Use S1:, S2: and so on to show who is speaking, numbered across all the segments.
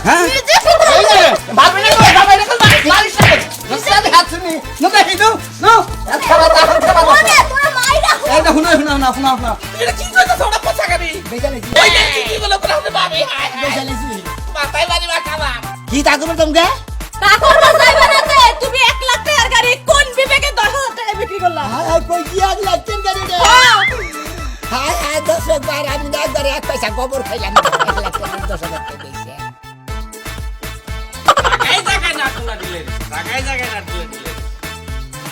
S1: হ্যাঁ
S2: ভাবি না বাবা এটা মারিস না রাস্তাতে হাত শুনি নো দেখি নো নো খাবা
S3: তোরা মাইরা
S2: এই না শুনা
S1: এটা কি কইতাছ ওটা পছাকারি
S2: বেজালে
S1: ওই যে কি বলে তোরা হতে ভাবি
S2: বেজালে
S1: মাথায় বাড়ি বা খাবা
S2: কি তা করবে তোমকে
S3: তা করবা যাইবা না যে তুমি 1 লাখ টাকার গাড়ি কোন বিবেকে 10,000 টাকা বিক্রি করলা
S2: হাই কই কি আজ লাগছেন গাড়ি রে হাই হাই 10 বার আমি না একবার এক পয়সা গোবর খাইলাম 1 লাখ টাকা 10,000 টাকা দিয়েছে
S1: জায়গায় না তোলা দিলে জায়গায় না দিলে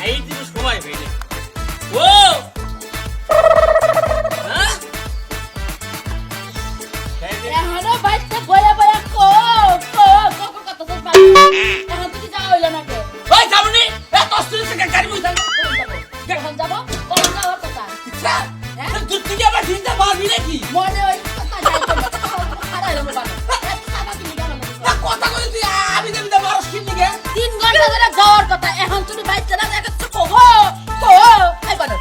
S1: এই দিন সময় হইলে ও হ্যাঁ
S3: এখনো বাইতে বয়া বয়া কো কথা তো পাই এখন তুই যাও হইলো না কে
S1: ওই যাবনি এত অস্ত্র থেকে গাড়ি মুই যাবো
S3: এখন যাবো কোন যাওয়ার কথা
S1: তুই তুই আবার চিন্তা পারবি নাকি
S3: মনে ওই কথা যাইতো না হারাইলো বাবা
S1: কথা কই তুই আমি দেব দেব আর স্কিন নিগে
S3: 3 ঘন্টা ধরে যাওয়ার কথা এখন তুমি বাইতে না দেখছ কো আই বানো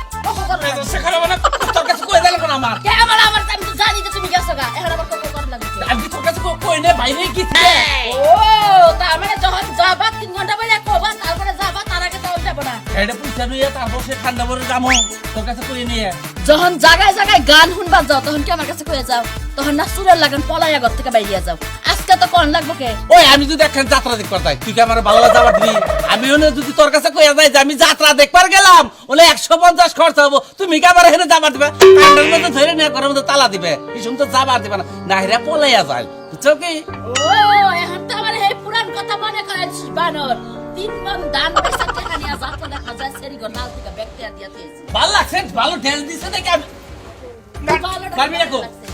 S1: সেখানে মানে তোর কাছে কই দিলে কোন আমার
S3: কে আমার আমি তো জানি যে তুমি গেছো গা এখন আবার কো কর লাগছে
S1: আমি তোর কাছে কই নে বাইরে কি
S3: ও তার মানে যখন যাবা 3 ঘন্টা পরে কোবা তারপরে যাবা তার আগে তো যাব না
S1: এটা পয়সা নিয়ে তারপর সে ঠান্ডা পরে যাবো তোর কাছে কই নিয়ে
S3: যখন জায়গায় জায়গায় গান শুনবা যাও তখন কি আমার কাছে কয়ে যাও তখন না সুরের লাগান পলাইয়া ঘর থেকে বাইরিয়া যাও আজকে তো কোন লাগবো কে
S1: ওই আমি যদি একখান যাত্রা দেখবার যাই তুই কি আমার ভালো যাবার দিবি আমি ওনে যদি তোর কাছে কইয়া যাই যে আমি যাত্রা দেখবার গেলাম ওলে 150 খরচ হবো তুমি কি আবার হেনে যাবার দিবে কান্ডার মধ্যে ধরে নিয়ে ঘরের মধ্যে তালা দিবে এই সময় তো যাবার দিবে না না হেরা পলাইয়া যায় বুঝছো কি
S3: ও এখন তো আমার এই পুরান কথা মনে করাইছিস বানর 3 মন দান পয়সা টাকা নিয়ে যাত্রা দেখা যায় সেরি ঘর নাল থেকে ব্যাকটেরিয়া দিয়া দিয়েছি
S1: ভালো লাগছে ভালো ঢেল দিছে নাকি আমি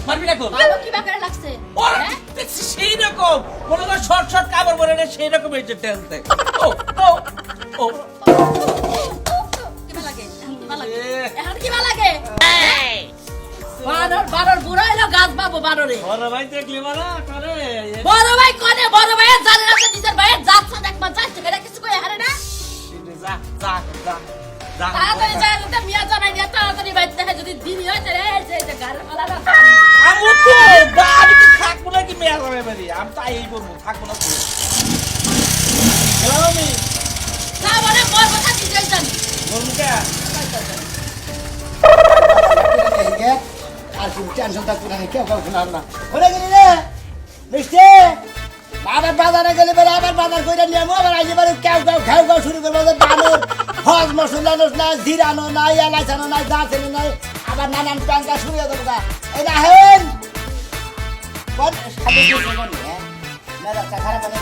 S1: মারবি না কো
S3: বাবা কি বাকারে লাগছে
S1: ওর দেখছি সেই রকম মনে কর শর্ট কাপড় পরে না সেই রকম এই যে ঢেলতে ও ও ও
S3: কি লাগে এখন কি লাগে বানর বুড়া হইলো গাছ বাবু বানরে
S1: বড় ভাই দেখলি মারা করে
S3: বড় ভাই কোনে বড় ভাই জানে না যে নিজের ভাইয়ের যাত্রা দেখবা যাচ্ছে এটা কিছু কই হারে না
S1: যা যা যা যা
S3: তাড়াতাড়ি যায় না মিয়া জানাই দিয়া তাড়াতাড়ি বাইতে দেখে যদি দিনই হয় তাহলে এই যে গাড়ি ফালা না
S1: আমি তো আমি কি থাকবো না কি মেয়া যাবে বাড়ি আমি তো এই বলবো থাকবো না তো গেলাম আমি
S3: না মানে মোর কথা দিতেই জানি
S1: বলবো কে
S2: আর কি টেনশন থাকবে না কেউ কাউ শোনার না ওরে গেলি রে মিষ্টি আবার বাজারে গেলে বলে আবার বাজার করে নিয়ে আবার আইলে বলে কেউ খাও শুরু করবো বানর হজ মশলা না জিরানো নাই এলাচানো নাই দাঁচানো নাই আবার নানান প্যাঙ্কা শুরু হয়ে দেবো এই না হেন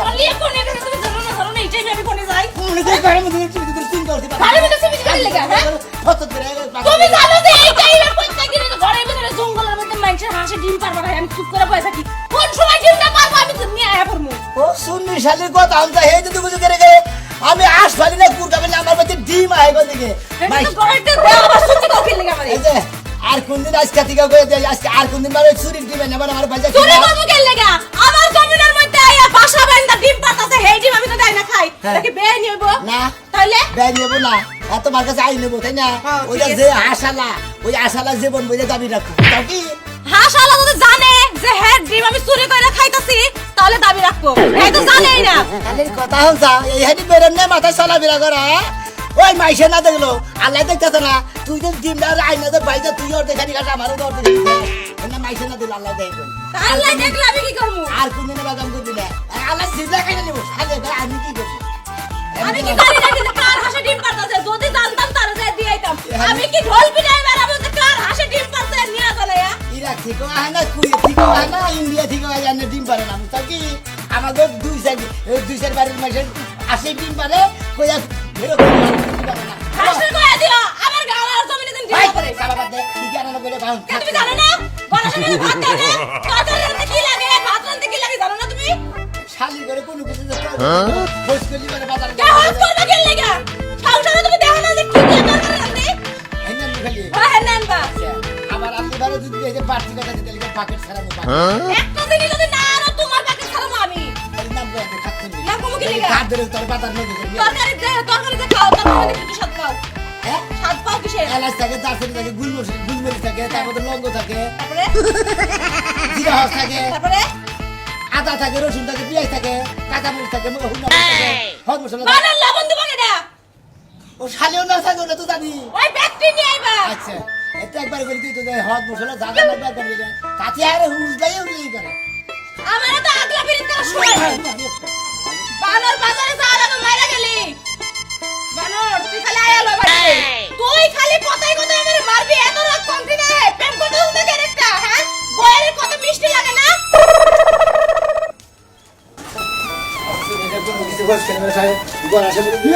S3: বলিয়ে কোনে করে তুমি জানো না ধরো না এইটাই আমি কোনে যাই তুমি জানো যে এইটাই আমি কইতে গিয়ে ঘরের ভিতরে জঙ্গলের মধ্যে মানুষের হাসে ডিম পারবা না আমি চুপ করে বসে থাকি কোন সময় ডিমটা পারবো আমি তো নিয়ে আয়া পড়মু
S2: ও শুননি শালির কথা আমি তো বুঝে গেলে আমি আসবালি না কুরকাবে না আমার মধ্যে ডিম আয় গো দিকে
S3: আমি তো ঘরেতে দেও আবার সুতি কও খেলে আমারে
S2: এই যে আর কোন দিন আজকে থেকে কই দেই আজকে আর কোন দিন মানে চুরি দিবে না আমার ভাইজা
S3: চুরি করবো খেলে লাগা আমার জমিনের মধ্যে আইয়া বাসা বাইন্দা ডিম পাতাছে হেই ডিম আমি তো দেই না খাই নাকি বেয়ে নিব
S2: না
S3: তাহলে
S2: বেয়ে নেব না এত মার কাছে আই নেব তাই না ওই যে আশালা জীবন বইলে দাবি রাখো তাও কি
S3: হাসালা যদি জানে যে হ্যাঁ ডিম আমি চুরি করে খাইতাছি তাহলে দাবি রাখবো এই তো জানেই না
S2: খালির কথা হলছা এই হানি বেরেন না মাথা চলা বিরা করা ওই মাইসে না দেখলো আল্লাহ দেখতেছ না তুই যে ডিমটা আইনা যে বাইজা তুই ওর দেখানি কাটা আমারও ওর দেখানি না মাইসে না দিল আল্লাহ দেখবে
S3: আল্লাহ দেখলে আমি কি করবো
S2: আর কোন দিনে বাদাম করবি না আল্লাহ জিন্দা খাইতে নেব খালি আমি কি করব
S3: আমি কি জানি না যে কার হাসে ডিম পারতাছে যদি জানতাম তারে যাই দিয়ে আইতাম আমি কি ঢোল পিটাই বেড়াবো যে কার হাসে ডিম পারতাছে নিয়া চলেয়া
S2: ইরাক থেকে হয় না কুড়ি থেকে হয় না ইন্ডিয়া থেকে হয় না ডিম পারে না তাও কি আমাদের দুই সাইড বাড়ির মাসে আসে ডিম পারে কইয়া বেরো পারে না
S3: হাসে কইয়া দিও আমার গাওয়ার জমিনে দিন ডিম করে
S2: কি জানো বলে ভাঙ
S3: তুমি জানো না বড় সময় ভাত দেয় তরকারিতে কি লাগে ভাত রান্তে কি লাগে জানো না তুমি
S2: শালি করে কোনো কিছু খোঁজ করলি মানে বাজার
S3: কে হাত করবে কি লাগা সংসারে তুমি দেখো না যে কি দিয়ে তরকারি রান্তে
S2: হেন খালি
S3: হ্যাঁ নেন বা
S2: আবার আপনি বারে যদি এই যে পার্টি কথা দিতে লিখে পাকেট ছাড়াবো
S3: একটা দিন যদি না আরো তোমার কাছে ছাড়বো আমি
S2: এই নাম করে খাচ্ছেন
S3: না কমু কি লাগা
S2: হাত ধরে তোর বাজার নদী
S3: তরকারিতে খাও তরকারিতে কিছু স্বাদ পাও
S2: হ্যাঁ
S3: স্বাদ পাও কিসে
S2: এলাচ থাকে দারচিনি থাকে গুলমরিচ থাকে তারপরে লঙ্গ থাকে
S3: তারপরে
S2: জিরা হস থাকে
S3: তারপরে
S2: আদা আদা থাকে, রসুন থাকে, পেঁয়াজ থাকে, কাঁচা মরিচ থাকে, হুন্না মরিচ থাকে, হলুদ মশলা থাকে।
S3: বানর লবণ দিব কেডা?
S2: ও শালিও না থাকে ওটা তো জানি।
S3: ওই ব্যক্তি নিয়ে আইবা।
S2: আচ্ছা এটা একবার করে দিই তো যে হলুদ মশলা যা যা লাগবে একবার দিয়ে তাতে আরে হুজলাই উজলাই করে।
S3: আমারে তো আগলা বিরিত করা সময় নাই। বানর বাজারে যাওয়ার আগে মাইরা গেলি। বানর তুই খালি আয়া লই বাড়ি। তুই খালি কথাই কথাই আমারে মারবি এত রাগ কমতি না। প্রেম কথা শুনতে গেলে একটা হ্যাঁ? বয়ের কত মিষ্টি লাগে না?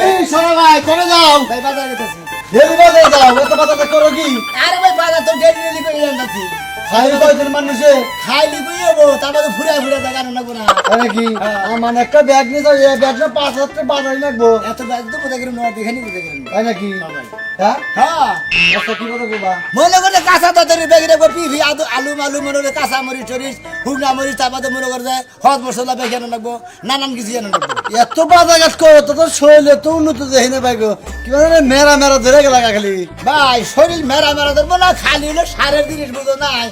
S4: এই শোনো ভাই, কবে যাও?
S2: ভাই বাজার গেছি।
S4: ডেলি বাজারে যাও, এত বাজারটা করো কি?
S2: আরে ভাই বাজার তো ডেলি করে যাচ্ছি।
S4: খাইলে কয়জন মানুষে?
S2: খাইলি বুঝবো তারপরে ফুরা ফুরা জায়গা না না।
S4: তাই নাকি? আমার একটা ব্যাগ নিয়ে যাও, এই ব্যাগটা 5,000 টাকা বাজারে লাগবো।
S2: এত ব্যাগ তো বোঝা গেল না দেখে নি বুঝে গেল।
S4: তাই নাকি? হ্যাঁ?
S2: হ্যাঁ
S4: আচ্ছা, কি কথা কইবা?
S2: মনে করে কাঁচা তরকারি বেগে রাখবো পিফি আলু মালু মনে করে কাঁচা মরিচ টরিচ হুগনা মরিচ তারপরে মনে করে যায় হদ মশলা বেগে আনো লাগবো নানান কিছু আনো লাগবো।
S4: এত বাজারঘাট করো তো তোর শরীরে তো উন্নত দেখি না পাইগো, কি মানে মেরা মেরা ধরে গেলা খালি।
S2: ভাই শরীর মেরা মেরা ধরবো না, খালি হলো সারের জিনিস বুঝো নাই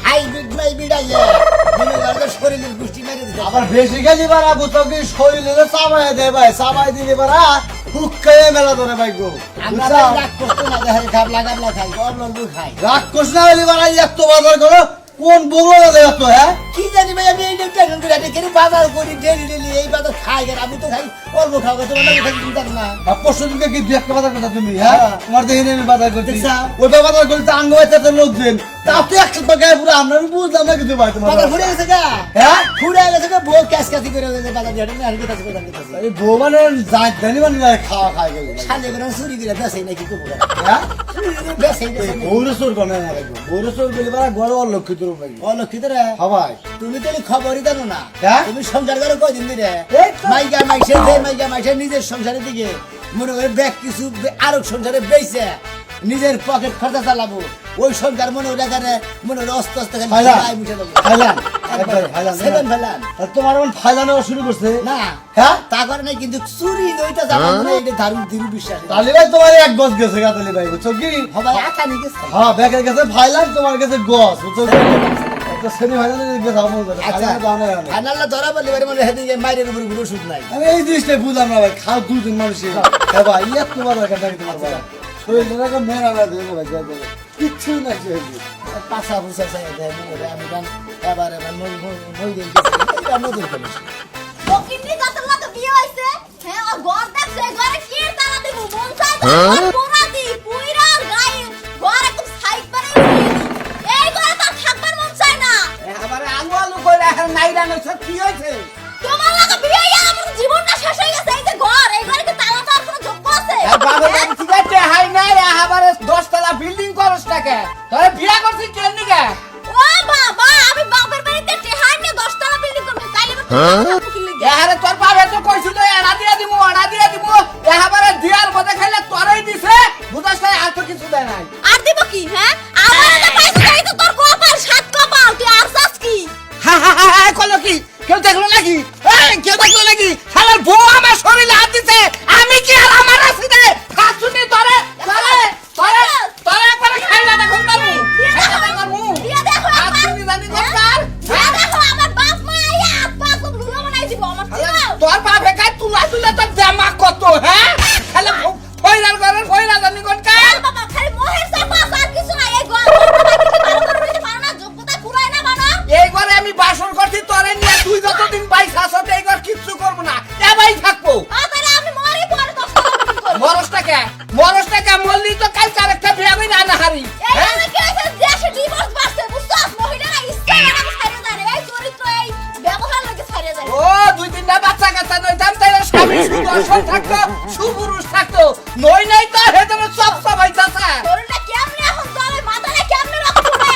S2: হাইব্রিড মাইব্রিড আইয়ে মনে করে শরীরের পুষ্টি মেরে দিতে।
S4: আবার বেশি গেলি বারা বুঝো কি শরীরে চাবাই দেয় ভাই, চাবাই দিলে বারা হুক্কায় মেলা ধরে পাইগো।
S2: আমরা রাগ করতো না দেখে গাবলা গাবলা খাই অল্প খাই।
S4: রাগ করছ না বলি বারা এত বাজার করো, কোন বগলো দেয় এত? হ্যাঁ,
S2: কি জানি ভাই আমি এই টেনশন করে আছি কেন বাজার করি ডেলি ডেলি এই বাজার খাই কেন আমি তো খাই অল্প খাবো তোমার লাগে খাই চিন্তা না।
S4: আর পরশু দিনকে কি দুই একটা বাজার করতা তুমি? হ্যাঁ, তোমার দেখি আমি বাজার করছি,
S2: দেখছা?
S4: ওইটা বাজার করতে আঙ্গ হইতে লোকজন তাতে 100 টাকায় পুরো আমরা বুঝলাম না কিছু ভাই তোমার
S2: বাজার ঘুরে গেছে গা
S4: হ্যাঁ,
S2: ঘুরে গেছে গা বউ ক্যাশ ক্যাশি করে গেছে বাজার দিয়ে আমি আর কি কাছে বাজার দিতেছি
S4: এই বউ মানে জাত জানি মানে খাওয়া খাই গেল।
S2: সালে করে চুরি করে বেসাই নাকি কবো
S4: হ্যাঁ,
S2: বেসাই
S4: বউরে চোর বানায় না লাগবে, বউরে চোর বলে বারা গড় অলক্ষিত রূপ লাগবে।
S2: অলক্ষিত রে
S4: হবাই
S2: তুমি তো খবরই জানো না
S4: হ্যাঁ?
S2: তুমি সংসার করে কয়দিন দিলে
S4: এই তো।
S2: মাইকা মাইসে নিজের সংসারের দিকে মনে করে ব্যাগ কিছু আরো সংসারে বেইছে নিজের পকেট খরচা চালাবো ওই সংসার মনে ওটা করে মনে করে অস্ত অস্ত
S4: ফাইলান ফাইলান
S2: একবার
S4: ফাইলান
S2: সেকেন্ড ফেলান
S4: আর তোমার এখন ফাইলানো শুরু করছে
S2: না
S4: হ্যাঁ,
S2: তা করে নাই কিন্তু চুরি ওইটা জানা না এটা দারুণ দিরু বিশ্বাস
S4: তালি ভাই তোমার এক গছ গেছে গা, তালি ভাই বুঝছো কি?
S2: সবাই আকা নিয়ে গেছে
S4: হ্যাঁ, ব্যাগের কাছে ফাইলান, তোমার কাছে গছ, বুঝছো কি? একটা শ্রেণী ফাইলানের দিকে যাবো বলতে
S2: আচ্ছা
S4: ফাইলানে যাও না কেন?
S2: ফাইনালটা ধরা বললে এবারে মনে হেদিকে মাইরের উপর কোনো ওষুধ নাই
S4: আমি এই জিনিসটাই বুঝলাম না ভাই, খাও দুজন মানুষের হ্যাঁ ভাই, এত বাজার কাটা তোমার ভাই শরীরে একটা মেরা মেরা ধরে ভাই, যা যাবে কিচ্ছু না শরীরে।
S2: পাশা ফুসা চাই দেয় মনে করে আমি গান এবার মই দিয়ে গেছি এটা নতুন করে
S3: ফকিন্নি কাতর লাগা বিয়ে হইছে। হ্যাঁ ও ঘর দেখছে ঘরে কি তালা দিব মন চাই পুরা দি পুইরা গায়ে ঘর একদম সাইড বানাই এই ঘরে তো থাকবার মন চাই না।
S1: এবারে আলু আলু কইরা এখন নাইরা নইছে কি হইছে?
S3: তোমার লাগা বিয়ে হইয়া আমার জীবনটা শেষ হয়ে গেছে। এই যে ঘর এই ঘরে কি তালা দেওয়ার কোনো যোগ্য আছে?
S1: আর বাবা বাড়ি ঠিক আছে হাই নাই এবারে 10 তলা বিল্ডিং করছ টাকা তোরে বিয়া করছিস কেন নিগা?
S3: ও বাবা আমি বাপের বাড়িতে টেহাই নিয়ে 10 তলা বিল্ডিং করব তাইলে কি লাগে?
S1: এহারে তোর বাবা তো কইছিল এড়া দিয়া দিমু এবারে দিয়ার মধ্যে খাইলে তোরই দিছে বুঝাস না আর তো কিছু দেয় নাই।
S3: আর দিব কি হ্যাঁ? আমার তো পাইছে তাই তো তোর কপাল সাত কপাল তুই আর চাস কি?
S1: হা হা হা হা কইলো কি? কেউ দেখলো নাকি? এই কেউ দেখলো নাকি? শালার বউ আমার শরীরে হাত দিছে আমি কি আর আমার আছি রে? খাসুনি তোরে একবার খাইলা না কোন পারমু? খাইলা না পারমু?
S3: দিয়া দেখো একবার।
S1: খাসুনি জানি দরকার?
S3: দিয়া দেখো আমার বাপ মা আইয়া বাপ তো লুলো বানাই দিব আমার ছিল।
S1: তোর বাপে কাই তুলা তোর জামা কত হ্যাঁ? খালি ফয়রার ঘরের ফয়রা জানি কোন কাজ?
S3: আর বাবা খালি মোহের চাপা আর কিছু না এই ঘর কিছু ভালো করে দিতে পারো না যোগ্যতা পুরাই না বানা।
S1: এই ঘরে আমি বাসন করছি তোরে নিয়ে তুই যতদিন বাইস আসত এই ঘর কিচ্ছু করবো না এবাই থাকবো।
S3: তাহলে আমি মরি পরে 10 টাকা বিক্রি করব।
S1: মরসটাকে মরলি তো কাল আরেকটা বিয়া কই না হারি
S3: এই আমি কি আছে দেশে ডিভোর্স বাড়ছে বুঝছস মহিলারা ইচ্ছা করে ছাইরে যায় না। এই চরিত্র এই ব্যবহার লাগে ছাইরে যায়।
S1: ও 2-3টা বাচ্চা কাচ্চা নইতাম তাই স্বামী সুদর্শন থাকতো সুপুরুষ থাকতো নই নাই তো হেদনে সব হইতাছে।
S3: শরীরটা কেমনে এখন চলে মাথাটা কেমনে রাখছো না?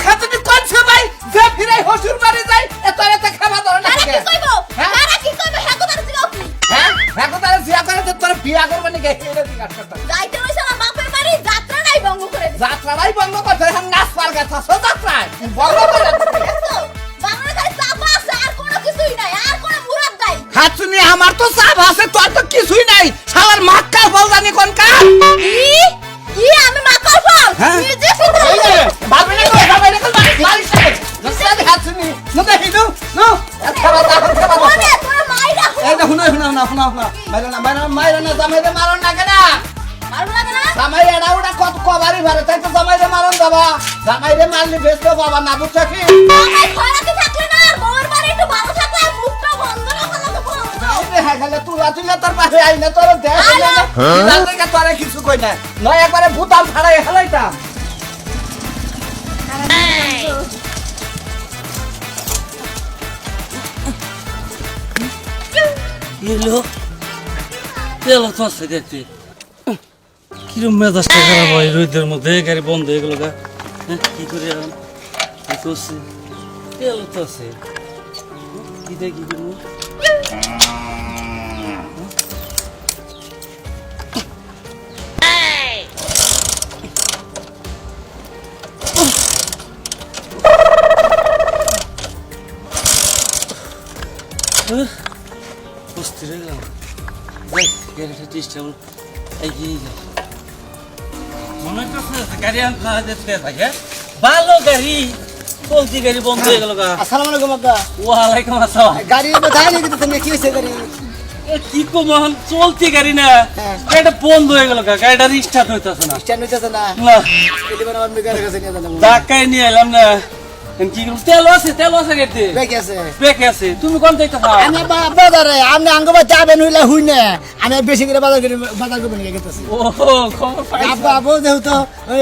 S1: খাতুনি কোনছে ভাই যে ফিরে হসুর বাড়ি যাই এত খাবার ধরে না
S3: তারা কি কইবো?
S1: হ্যাঁ?
S3: তারা কি কইবো? হ্যাঁ তো তার জিগাও কি?
S1: হ্যাঁ এখন তারা বিয়া করে তো তোর বিয়া করবে নাকি এটা জিজ্ঞাসা করতাম।
S3: যাইতে হইছে আমার বাপের বাড়ি যাত্রা নাই ভঙ্গ করে দিছে।
S1: যাত্রাটাই বন্ধ করতে এখন নাচ পার গেছে যাত্রায় বন্ধ করে দিতে।
S3: দেখছো? বাংলার খালি চাপা আছে আর কোনো কিছুই নাই আর কোনো মুরাদ নাই।
S1: খাতুনি আমার তো চাপ আছে তোর তো কিছুই নাই শালার মাক্কার ফল জানি কোন কা
S3: কি আমি মাথার ফল
S1: হ্যাঁ?
S3: নিজে শুধু
S1: বাবা না কই মালিশ না নসলা খাতুনি নদে হিদ নাও নাও খাবার দাও খাবার দাও
S3: ওরে তোর মাইরা
S1: এই দেখো না মাইরা না জামাইরে মারন না কেন
S3: মারবো না কেন
S1: জামাই এড়া ওটা কত কবারই ভালো তাই তো জামাইরে মারন যাবা জামাইরে মারলি বেশতো বাবা না বুঝছ কি
S3: আমার খরাতে থাকলে না আর বউর বাড়ি একটু ভালো থাকলে আর মুখটা বন্ধ রাখা লাগে বন্ধ
S1: এই রে গেলে তুলা তোর পাশে আই না তোর দেখ না জান থেকে তোরে কিছু কই না নয় একবারে ভূতাল ছাড়াই হেলাইতাম এলো তেলো তো আছে দেখতে কিরম মেজাজটা খারাপ হয় রোদের মধ্যে গাড়ি বন্ধ হয়ে গেল গা কি করে এখন কি করছে তেল তো আছে কি দেখি করবো অস্থির হয়ে গেলাম গাড়িটা চেষ্টা করো এগিয়ে যাও মনে করছে গাড়ি আনতে যেতে থাকে ভালো গাড়ি চলতি গাড়ি বন্ধ হয়ে গেল গা
S2: আসসালামু আলাইকুম আব্বা
S1: ওয়ালাইকুম আসসালাম
S2: গাড়ি কোথায় নিয়ে গেছে তুমি কি হয়েছে গাড়ি
S1: এ কি কমন চলতি গাড়ি না
S2: হ্যাঁ।
S1: গাড়িটা বন্ধ হয়ে গেল গা গাড়িটা স্টার্ট হইতেছে না
S2: স্ট্যান্ড হইতেছে না
S1: না
S2: টেলিফোন আমার মেকারের কাছে নিয়ে যাবো
S1: ধাক্কায় নিয়ে এলাম না কি করব তেল আছে গাড়িতে
S2: ব্রেক আছে
S1: ব্রেক আছে তুমি কোন যাইতে
S2: আমি বাজারে আপনি আঙ্গবা যাবেন হইলে হুই না আমি বেশি করে বাজার করে নিয়ে গেতেছি
S1: ও খবর পাইছো
S2: আব্বা আবু যেহেতু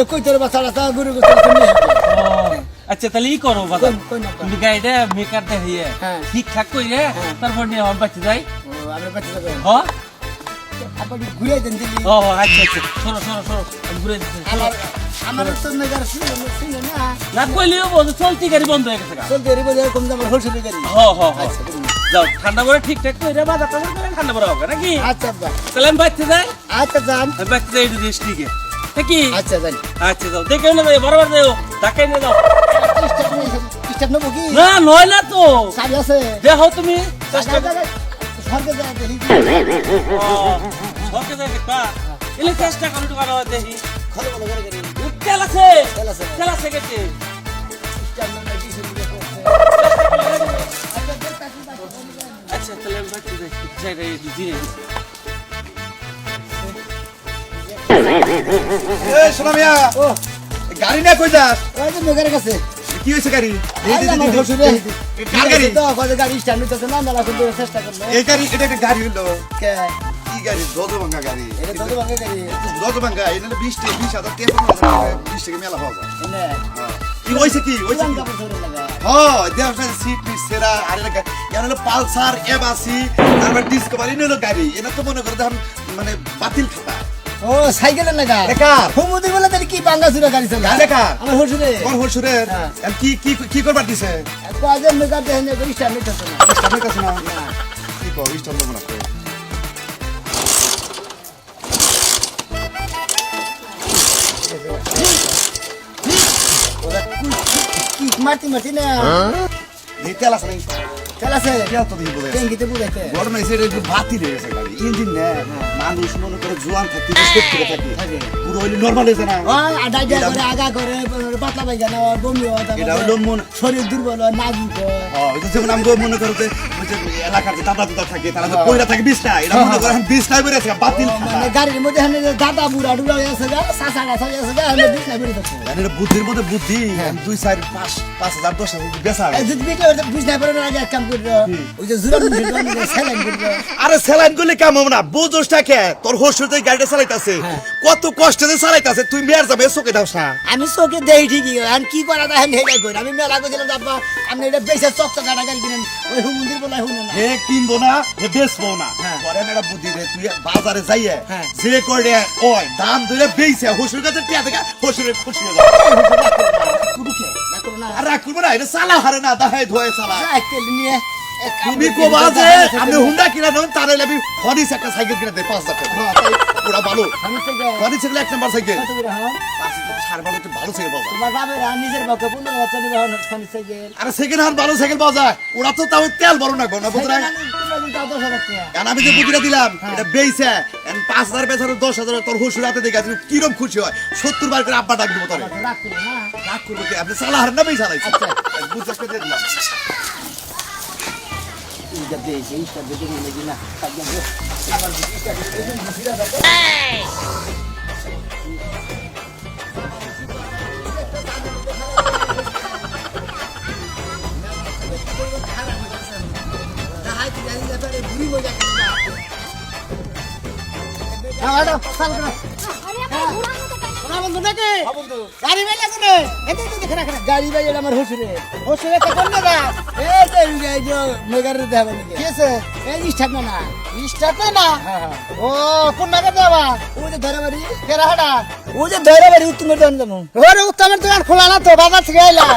S2: কইতরে বাচ্চাটা গরু গোছল নিয়ে
S1: ও, আচ্ছা তাহলে ই করো বাবা
S2: কোন আব্বা?
S1: তুমি গাড়িটা মেকার দেখাইয়ে
S2: হ্যাঁ।
S1: ঠিকঠাক কইরে তারপর নিয়ে আমার বাচ্চা যাই
S2: ও আমি বাচ্চা যাবেন
S1: হ
S2: আপনি ঘুরে দেন দিলি
S1: ও আচ্ছা সরো আমি ঘুরে দিচ্ছি
S2: আমার আমার তো মেকার শুনে না
S1: না কইলেও বল চলতি গাড়ি বন্ধ হয়ে গেছে গা।
S2: চলতে রে বলে কম দাম হোলসেল গাড়ি
S1: হ
S2: আচ্ছা তুমি
S1: যাও ঠান্ডা করে ঠিকঠাক কইরে বাজার টাজার করে ঠান্ডা করে হবে নাকি
S2: আচ্ছা আব্বা
S1: তাহলে আমি বাচ্চা যাই
S2: আচ্ছা যান
S1: আমি বাচ্চা যাই একটু রেস্ট নিকে নাকি
S2: আচ্ছা যান
S1: আচ্ছা যাও দেখে না যাই বরাবর যাও ধাক্কাই নিয়ে যাও
S2: স্টেপ নেবো কি
S1: না নয় না তো
S2: সারি আছে
S1: দেখো তুমি চেষ্টা করো
S2: সরকে যায় দেখি
S1: ওকে যাই দেখবা এলে চেষ্টা করো তো ভালো দেখি
S2: খলো বলো করে গাড়ি
S1: তেল আছে
S2: তেল আছে।
S1: তেল আছে গেছে
S2: স্টেপ নেবো কি শুরু করতে
S1: আচ্ছা তাহলে আমি বাচ্চা যাই যাই একটু দিয়ে
S5: এই শোনা মিয়া
S2: ও
S5: গাড়ি না কই যাস
S2: ওই যে মেঘের কাছে
S5: কি হয়েছে গাড়ি
S2: আমার শ্বশুরে
S5: কার গাড়ি
S2: তো কত গাড়ি স্ট্যান্ড হইতেছে না মেলা করতে চেষ্টা করলো
S5: এই গাড়ি এটা একটা গাড়ি হলো
S2: কে
S5: কি গাড়ি দোদভাঙ্গা গাড়ি
S2: এটা তো ভাঙে গাড়ি
S5: দোদভাঙ্গা এটা 20 থেকে 20,000 15,000 20 থেকে মেলা পাওয়া যায়
S2: এনে
S5: কি হইছে কি হইছে
S2: পুরান
S5: কি
S2: কাপড় ধরে লাগা
S5: হ্যাঁ দেওয়া সিট পিস সেরা আর এটা ইয়ার হলো পালসার এবাসি তারপর ডিসকভারি হলো গাড়ি এটা তো মনে করে দেখুন মানে বাতিল খাতা
S2: ও সাইকেলের লাগা
S5: একা
S2: হুমুদি বলে তাহলে কি বাঙ্গা চুরা গাড়ি চলে
S5: গাড়ি একা
S2: আমার শ্বশুরে
S5: কোন হরসুরের
S2: হ্যাঁ।
S5: কি কি কি করবার দিছে
S2: কয়জন মেঘার দেখেন যে স্ট্যান্ড হইতেছে না
S5: স্টাফের কাছে না কি কও স্টাফ লোক না
S2: ওরা কি মারতি মারতি না
S5: তেল আছে নাই
S2: তেল আছে
S5: তেল তো দিই বলে
S2: ট্যাঙ্কিতে বুঝাইতে
S5: গরমে এসে একটু বাতিল হয়ে গেছে গাড়ি ইঞ্জিন না মানুষ মনে করে জোয়ান থাকতে রেসপেক্ট করে থাকে
S2: থাকে।
S5: পুরো হইলে নরমাল হয়েছে না
S2: ওই আডা যা করে আগা করে পাতলা পায়খানা হয়, বমি হয়
S5: এটা হইলো মন
S2: শরীর দুর্বল হয় নাজুক হয়
S5: ওই যে যেমন আমগো মনে করো যে ওই যে এলাকার যে দাদা দাদা থাকে তারা তো কইরা থাকে বিছনা এটা মনে করে বিছনায় বেরে আছে বাতিল
S2: মানে গাড়ির মধ্যে হানে দাদা বুড়া ডুড়া হয়ে আছে গা সাসাড়া হয়ে আছে গা হানে বিছনা বেরিয়ে যাচ্ছে
S5: এটা বুদ্ধির মধ্যে বুদ্ধি 2 4 5 5000 10,000 বেচা
S2: এই যদি বিকে বিছনা বেরোনোর আগে এক কাম করবে ওই যে জুরা মুখে সেলাইন করবে
S5: আরে স্যালাইন গুলি কাম হবে না বুঝোসটা কে তোর হসুর যে গাড়িটা চালাইতাছে কত কষ্টে যে চালাইতাছে তুই মেয়ার যাবে চোখে দাও না
S2: আমি চোখে দেই ঠিকই আর কি করা যায় হেডা কই আমি মেলা কইছিলাম আপা আপনি এটা বেশি চকচকা গাড়ি কিনেন ওই হুমুন্দির বলাই হুনে না
S5: হে কিনবো না হে বেচবো না
S2: হ্যাঁ।
S5: পরে মেরা বুদ্ধি রে তুই বাজারে যাইয়ে
S2: হ্যাঁ।
S5: যে করে ওই দাম ধরে বেইছে হসুর কাছে টিয়া থেকে হসুরে খুশি হয়ে যাবে
S2: কুড়ুকে না করো না
S5: আর রাখবো না এটা চালা হারে না দাহাই ধোয়ে চালা
S2: সাইকেল নিয়ে
S5: তুমি কোবা যে আমি হুন্ডা কিনা দেন তার আমি ফরিস একটা সাইকেল কিনা দেই 5,000 টাকা পুরা ভালো
S2: আমি তো
S5: ফরিস এর এক নাম্বার সাইকেল
S2: কত করে হ্যাঁ
S5: 5,000 ভালো একটু ভালো সাইকেল পাওয়া যায়
S2: তোমার বাবার নিজের বাপকে 15,000 টাকা হন খানি সাইকেল
S5: আরে সেকেন্ড হ্যান্ড ভালো সাইকেল পাওয়া যায় ওরা তো তাও তেল বড় না গোনা বুঝরা কারণ আমি যে বুদ্ধিটা দিলাম এটা বেইছে 5,000 বেচার 10,000 তোর হুশুর হাতে দেখে তুমি কিরম খুশি হয় 70 বার করে আব্বা ডাক দিব তোরে রাগ করবো কি আপনি সালা হার না বেই সালাই
S2: আচ্ছা।
S5: বুঝতে দিয়ে দিলাম
S2: দিকে দিয়েছে ইস্টার দিকে নিয়ে নাকি না আবার ইস্টার দিকে গাড়ি বাই আমার হুসুরে হুসুরে কোন না এই যে মেগারে দেবে নাকি কেসে এই স্টার্ট না
S4: স্টার্ট না ও কোন নাগাদ যাবা
S2: ও যে ধরে বাড়ি
S4: কেরা হাডা
S2: ও যে ধরে বাড়ি উত্তমের দোকান জানো
S4: ওরে উত্তমের দোকান খোলা না তো বাজার থেকে আইলাম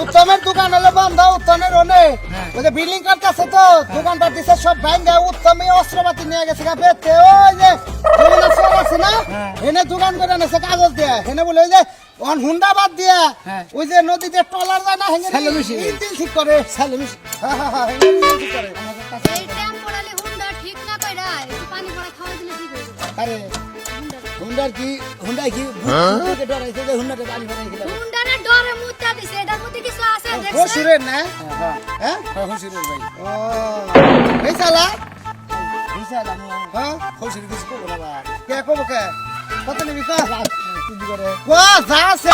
S4: উত্তমের দোকান হলো বন্ধ উত্তমের ওনে ওই যে বিল্ডিং করতেছে তো দোকানটা দিছে সব ভাঙ্গা উত্তমে অস্ত্রপাতি নিয়ে গেছে বেতে ওই যে জমিনা চোর আছে না এনে দোকান করে নেছে কাগজ দিয়ে এনে বলে ওই যে অন হুন্ডা বাদ দিয়ে ওই যে নদীতে ট্রলার যায় না হেঙ্গে ইঞ্জিন ঠিক করে ইঞ্জিন ঠিক করে
S6: এই টেম্পোরালি হুন্ডা ঠিক না কইরা একটু পানি পড়া খাওয়া দিলে ঠিক হয়ে যাবে
S2: আরে হুন্ডা কি ভূতকে ডরাইছে যে হুন্ডাতে পানি ভরাই দিলাম
S6: হুন্ডা না ডরে মুত্তা দিছে এটার মধ্যে কিছু আছে
S4: ও
S6: দেখছেন
S4: সুরের না
S2: হ্যাঁ হুসুরের ভাই
S4: ও এই শালা
S2: বিশাল আমি
S4: হ্যাঁ
S2: হুসুর কিছু করবো না ভাই
S4: কে কব কে কত নিবি কা
S2: কি করে
S4: ও যা আছে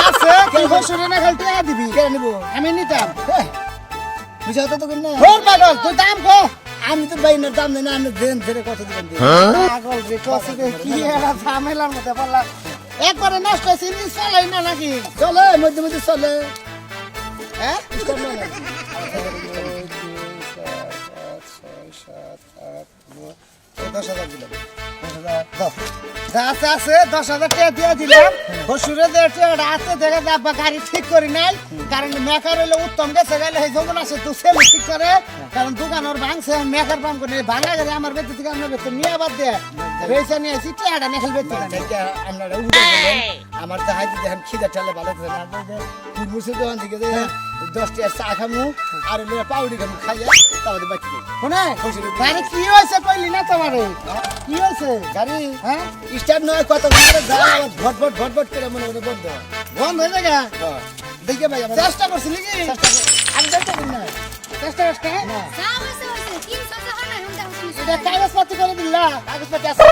S4: তুই হসুরে না খালি টিয়া দিবি
S2: কে নিব
S4: আমি নিতাম
S2: বুঝা তো কিনা
S4: তোর পাগল তুই দাম কো
S2: আমি তো বাইনের দাম নেই না আমি দেন ধরে কত দিবেন
S4: পাগল রে কসে দে কি এরা ঝামেলার মধ্যে পড়লা একবারে নষ্ট হয়েছে নি চলাই না নাকি
S2: চলে মধ্যে মধ্যে চলে
S4: হ্যাঁ
S2: চলে না
S4: 10,000 দিলাম 10,000 আছে 10,000 টাকা দিয়ে দিলাম হসুরে দেখে রাতে দেখে যাবা গাড়ি ঠিক করি নাই কারণ মেকার হইলে উত্তম গেছে গেলে এই যখন আছে তো সেল ঠিক করে কারণ দোকান ওর ভাঙছে মেকার পাম করে ভাঙা গেলে আমার বেতন থেকে আমরা বেতন নিয়ে আবার দে পয়সা নিয়ে আসি টাকা নেখাল বেতন
S2: আপনারা উঠে গেলেন আমার যাহাই যদি এখন খিদে ঠালে ভালো করে না তুই মুসে দোকান থেকে যে 10 টাকা চা খামু আর মেয়ে পাউডি খামু খাইয়া তাহলে বাকি
S4: শুনে গাড়ি কি হয়েছে কইলি না তোমার কি হয়েছে
S2: গাড়ি
S4: হ্যাঁ
S2: স্টার্ট নয় কত করে যায় ভট করে মনে মনে বন্ধ
S4: বন্ধ হয়ে যায়
S2: দেখে ভাই আমার
S4: চেষ্টা করছিলি কি
S2: আমি চেষ্টা করি না
S4: চেষ্টা করছে
S6: যা হইছে হইছে 300 টাকা না হুন্ডা হইছে
S4: এটা কাগজপত্র করে দিলা
S2: কাগজপত্র আছে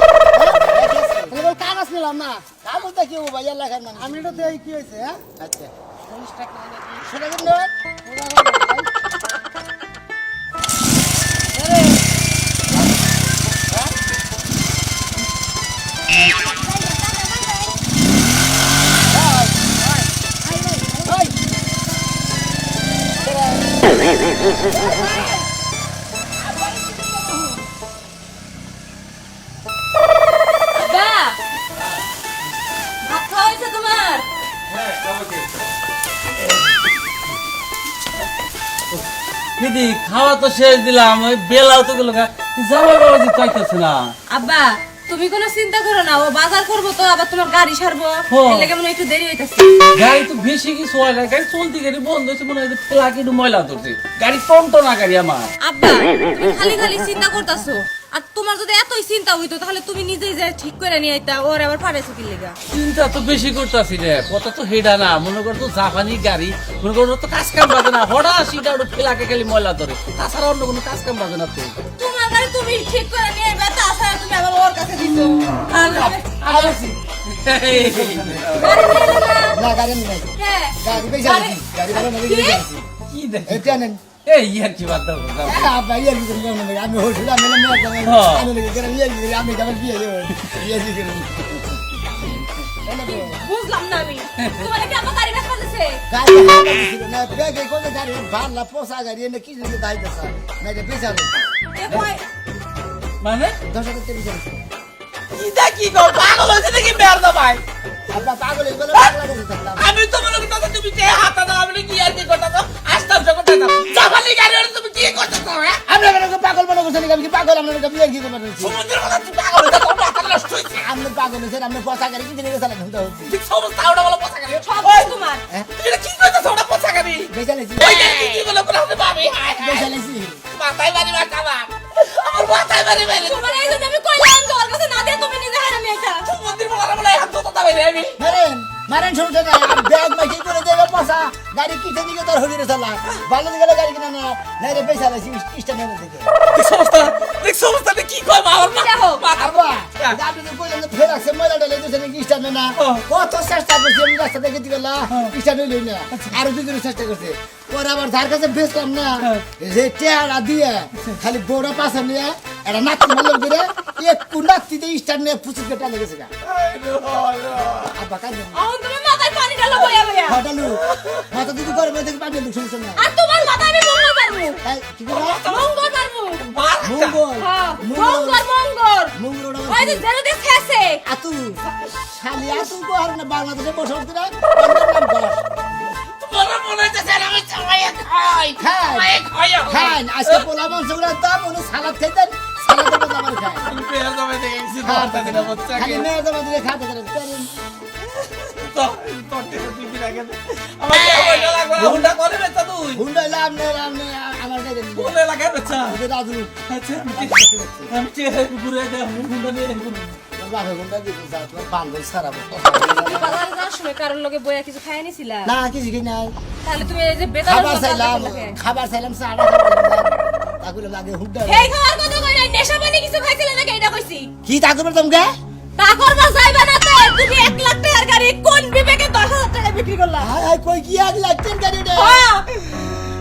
S4: তাহলে কাগজ নিলাম না
S2: কাগজটা কি ও ভাইয়া লেখার মানে
S4: আমি এটা দেই কি হয়েছে হ্যাঁ
S2: আচ্ছা
S4: সেটা কিন্তু
S3: আব্বা ভাত খাওয়া হয়েছে তোমার
S1: দিদি খাওয়া তো শেষ দিলাম ওই বেলাও তো গেল যাবার বাবাজি চাইতেছে না
S3: আব্বা তুমি কোনো চিন্তা করো না ও বাজার করবো তো আবার তোমার গাড়ি সারবো
S1: হ্যাঁ।
S3: এর লাগে মনে হয় একটু দেরি হইতাছে
S1: গাড়ি তো বেশি কিছু হয় না গাড়ি চলতি গাড়ি বন্ধ হয়েছে মনে হয় প্লাগ একটু ময়লা ধরছে গাড়ি টনটনা গাড়ি আমার
S3: আব্বা তুমি খালি খালি চিন্তা করতাছো আর তোমার যদি এতই চিন্তা হইতো তাহলে তুমি নিজেই যা ঠিক করে নিয়ে আইতা ওর আবার পারেছো কি লেগা
S1: চিন্তা তো বেশি করতেছি রে কথা তো হেডা না মনে করতো জাপানি গাড়ি মনে করতো তো কাজ কাম বাজে না হঠাৎ সেটা ওটা ফেলাকে খালি ময়লা ধরে তাছাড়া অন্য কোনো কাজ কাম বাজে না তো
S3: তোমার গাড়ি তুমি ঠিক করে নিয়ে আইবা তাছাড়া তুমি আবার ওর কাছে দিছো গাড়ি নিয়ে এলে না
S2: না গাড়ি নেই
S3: হ্যাঁ
S2: গাড়ি বেশি গাড়ি ভালো না
S3: কি?
S1: কি দেখে
S2: এটা নেন
S1: এই ইয়ার কি বাদ দাও
S2: ভাই আমি করি না আমি হইছিল আমি না মেয়ে
S1: হ্যাঁ।
S2: আমি লেগে গেলাম আমি যাবার বিয়ে দেব বিয়ে দিকে
S3: বুঝলাম না আমি তোমার কি আমার গাড়ি বেচা দিছে
S2: গাড়ি না ব্যাগে কোন গাড়ি ভাড়া পোসা গাড়ি এনে কি জিনিস দাইতেছ না এটা বেচাবে
S3: এ কই
S1: মানে
S2: 10,000 টাকা বেচাবে
S1: কিটা কি গো পাগল হইছে নাকি বের দাও ভাই
S2: আপা পাগল হয়ে গেল পাগল হয়ে গেল
S1: আমি তো মনে করতে তুমি যে হাতা দাও আমি কি আর কি করতে আসতাম যখন না জাপানি গাড়ি ওরে তুমি কি করতে হ্যাঁ
S2: আমরা কেন পাগল মনে করছেন আমি কি পাগল আমরা বিয়ে কি করতে পারছি
S1: সমুদ্রের কথা তুমি পাগল হইতা তোমরা মাথা নষ্ট হইছে
S2: আমরা পাগল হইছেন আমরা পোসা গাড়ি কি জিনিস চালাতে হচ্ছে
S1: ঠিক সমস্ত আউডা বলা পচা গাড়ি
S3: সব তোমার
S1: এটা কি কইতাছ ওটা পচা গাড়ি
S2: বেচালেছি
S1: ওই গাড়ি কি বলে কোন হবে ভাবি
S2: বেচালেছি
S1: মাথায় বাড়ি মাখাবা আমার মাথায় বাড়ি বাড়ি
S3: তোমার এই জন্য আমি কইলাম যে ওর কাছে না দিয়ে তুমি নিজে হারামি এটা
S1: সমুদ্রের বলা বলা হাত তো যাবে রে আমি
S2: মারেন মারেন সমস্যা নাই আর ব্যাগ মাইকি করে দেবে পয়সা গাড়ি কিসে দিকে তোর হলিরে চালা ভালো দিকে গাড়ি কিনা না নাই রে পয়সা লাইছি স্টেশনের দিকে
S1: দেখ সমস্যা কি কয় মা আমার
S3: দেখো
S2: আব্বা আপনি তো কইলেন ফের আছে ময়লা ডালে দিছে নাকি স্টেশনে না কত চেষ্টা করছি আমি রাস্তা থেকে দিকে না স্টেশনে লই না আর দুজন চেষ্টা করছে পরে আবার যার কাছে বেচলাম না যে টেয়ারা দিয়ে খালি বড় পাশা নিয়ে এটা নাতি মারলাম করে একটু নাতিতে স্টার নিয়ে পুচুর কেটে লেগেছে গা আব্বা কাঁদে
S3: এখন তুমি মাথায় পানি ঢালো বইয়া বইয়া
S2: হটালু মাথা দিদি করে মেয়ে থেকে পাঠিয়ে দিক সমস্যা না
S3: আর তোমার মাথায় আমি মঙ্গল পারবো
S2: কি করে
S3: মঙ্গল পারবো
S2: মঙ্গল
S3: হ্যাঁ মঙ্গল মঙ্গল
S2: মঙ্গল
S3: ওই যে জেলতে শেষে
S2: আতু শালি আতু কো আর না বাংলাদেশে বসত করে নাম বস
S1: বড় মনে হচ্ছে আমি সবাই খাই
S2: খাই খাই আজকে পোলা মাংস গুলো দাম উনি সালাদ খাইতেন সালাদের মধ্যে আবার খায়
S1: আমি পেয়ার জমে দেখছি ধরতে দিনা বাচ্চা
S2: খালি মেয়ে দামা দিয়ে খাতে করে
S1: তো তোরতে দিবি লাগে আমার কি ওইটা লাগবে হুন্ডা করে বেচা তুই
S2: হুন্ডা লাভ নেই আমার কাছে
S1: কোলে লাগে বেচা
S2: রাজু
S1: আচ্ছা আমি কি ঘুরে দে হুন্ডা নিয়ে
S2: বাবা হুন্ডা দিতে চাও তোমার বান্ধব সারাবো
S3: তুমি বাজারে যাওয়ার সময় কারোর লগে বইয়া কিছু খাই নিছিলা
S2: না কিছু কি নাই
S3: তাহলে তুমি এই যে বেতন
S2: খাবার চাইলাম সাড়া তাগুলো লাগে হুন্ডা
S3: এই খাওয়ার কথা কই না নেশা পানি কিছু খাইছিলে নাকি এটা কইছি
S2: কি তা করবে তোমাকে
S3: তা করবা যাইবা না তে তুমি 1 লাখ টাকার গাড়ি কোন বিবেকে 10,000 টাকা বিক্রি করলা
S2: হাই হাই কই কি আগ লাগছেন গাড়ি রে
S3: হ্যাঁ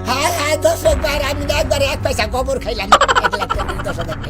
S2: হাই হাই 10 বার আমি একবার 1 পয়সা গোবর খাইলাম 1 লাখ টাকা 10,000 টাকা